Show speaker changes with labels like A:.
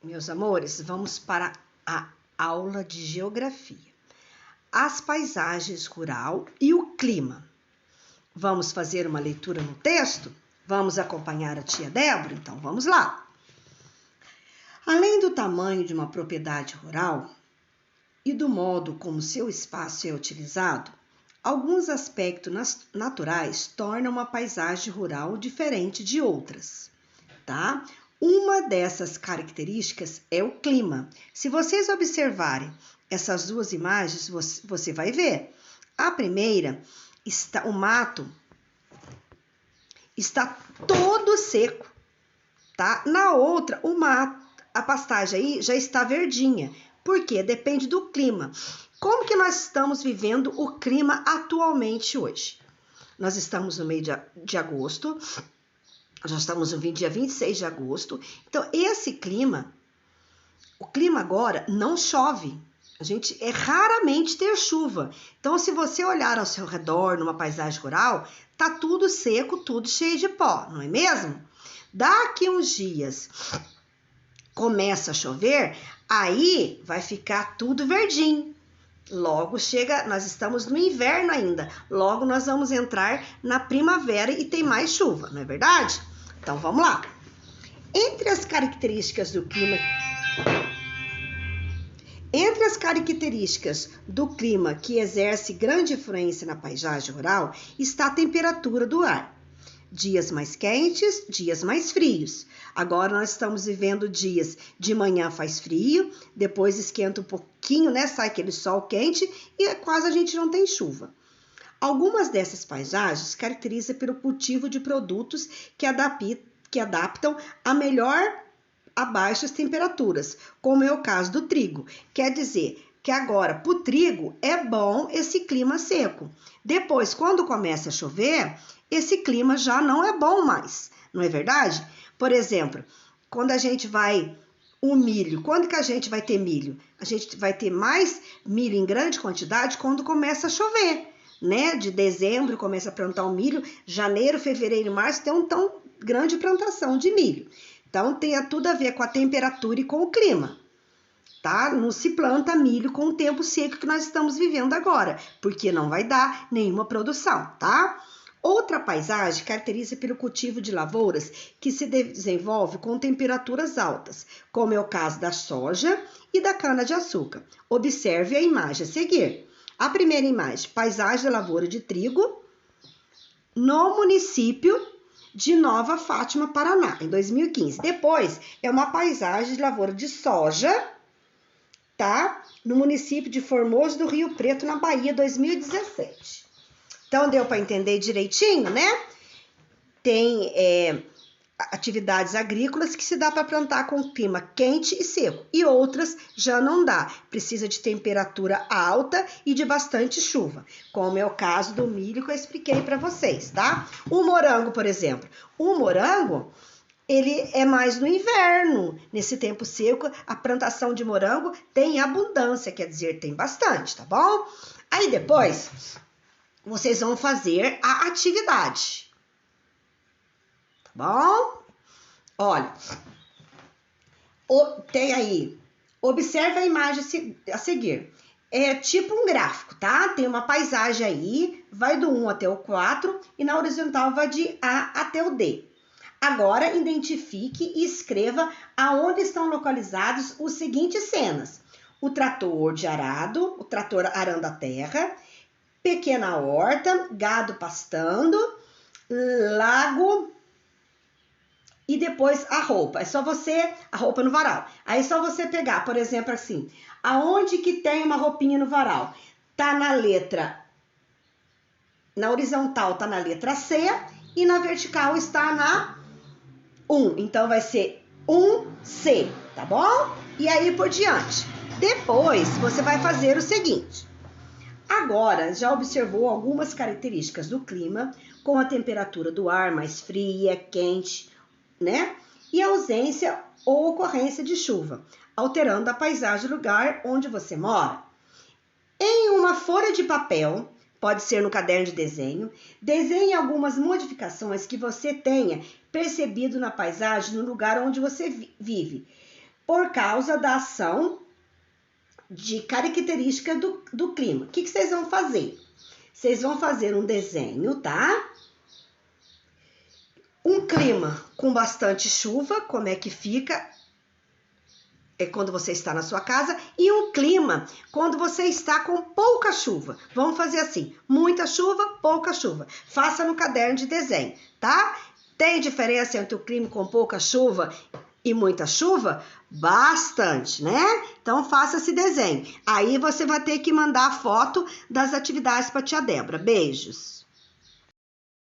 A: Meus amores, vamos para a aula de geografia. As paisagens rural e o clima. Vamos fazer uma leitura no texto? Vamos acompanhar a tia Débora? Então vamos lá. Além do tamanho de uma propriedade rural e do modo como seu espaço é utilizado, alguns aspectos naturais tornam uma paisagem rural diferente de outras, tá? Uma dessas características é o clima. Se vocês observarem essas duas imagens, você vai ver. A primeira, o mato está todo seco, tá? Na outra, a pastagem aí já está verdinha. Por quê? Depende do clima. Como que nós estamos vivendo o clima atualmente hoje? Nós estamos no meio de agosto. Já estamos no dia 26 de agosto. Então, esse clima, o clima agora não chove. A gente raramente ter chuva. Então, se você olhar ao seu redor, numa paisagem rural, tá tudo seco, tudo cheio de pó, não é mesmo? Daqui uns dias começa a chover, aí vai ficar tudo verdinho. Logo chega, nós estamos no inverno ainda. Logo nós vamos entrar na primavera e tem mais chuva, não é verdade? Então vamos lá. Entre as características do clima que exerce grande influência na paisagem rural está a temperatura do ar. Dias mais quentes, dias mais frios. Agora nós estamos vivendo dias de manhã faz frio, depois esquenta um pouquinho, né? Sai aquele sol quente e quase a gente não tem chuva. Algumas dessas paisagens caracterizam pelo cultivo de produtos que adaptam a baixas temperaturas, como é o caso do trigo. Quer dizer que agora, para o trigo, é bom esse clima seco. Depois, quando começa a chover, esse clima já não é bom mais, não é verdade? Por exemplo, quando a gente o milho, quando que a gente vai ter milho? A gente vai ter mais milho em grande quantidade quando começa a chover, né? De dezembro começa a plantar o milho, janeiro, fevereiro e março tem tão grande plantação de milho. Então, tem tudo a ver com a temperatura e com o clima, tá? Não se planta milho com o tempo seco que nós estamos vivendo agora, porque não vai dar nenhuma produção, tá? Outra paisagem caracteriza pelo cultivo de lavouras que se desenvolve com temperaturas altas, como é o caso da soja e da cana-de-açúcar. Observe a imagem a seguir. A primeira imagem, paisagem da lavoura de trigo no município de Nova Fátima, Paraná, em 2015. Depois, é uma paisagem de lavoura de soja, tá? No município de Formoso do Rio Preto, na Bahia, 2017. Então, deu para entender direitinho, né? Tem atividades agrícolas que se dá para plantar com clima quente e seco, e outras já não dá. Precisa de temperatura alta e de bastante chuva, como é o caso do milho que eu expliquei para vocês, tá? O morango, por exemplo. O morango, ele é mais no inverno. Nesse tempo seco, a plantação de morango tem abundância, quer dizer, tem bastante, tá bom? Aí depois, vocês vão fazer a atividade. Bom, olha, tem aí, observe a imagem a seguir. É tipo um gráfico, tá? Tem uma paisagem aí, vai do 1 até o 4 e na horizontal vai de A até o D. Agora, identifique e escreva aonde estão localizados os seguintes cenas. O trator de arado, o trator arando a terra, pequena horta, gado pastando, lago. E depois a roupa, a roupa no varal. Aí é só você pegar, por exemplo, assim, aonde que tem uma roupinha no varal? Tá na horizontal tá na letra C e na vertical está na 1. Então vai ser 1C, tá bom? E aí por diante. Depois você vai fazer o seguinte. Agora, já observou algumas características do clima, com a temperatura do ar mais fria, quente, né? E a ausência ou ocorrência de chuva, alterando a paisagem do lugar onde você mora. Em uma folha de papel, pode ser no caderno de desenho, desenhe algumas modificações que você tenha percebido na paisagem no lugar onde você vive. por causa da ação de característica do clima. O que vocês vão fazer? Vocês vão fazer um desenho, tá? Um clima com bastante chuva, como é que fica? É quando você está na sua casa, e um clima quando você está com pouca chuva. Vamos fazer assim, muita chuva, pouca chuva. Faça no caderno de desenho, tá? Tem diferença entre o clima com pouca chuva e muita chuva? Bastante, né? Então faça esse desenho. Aí você vai ter que mandar a foto das atividades para a tia Débora. Beijos!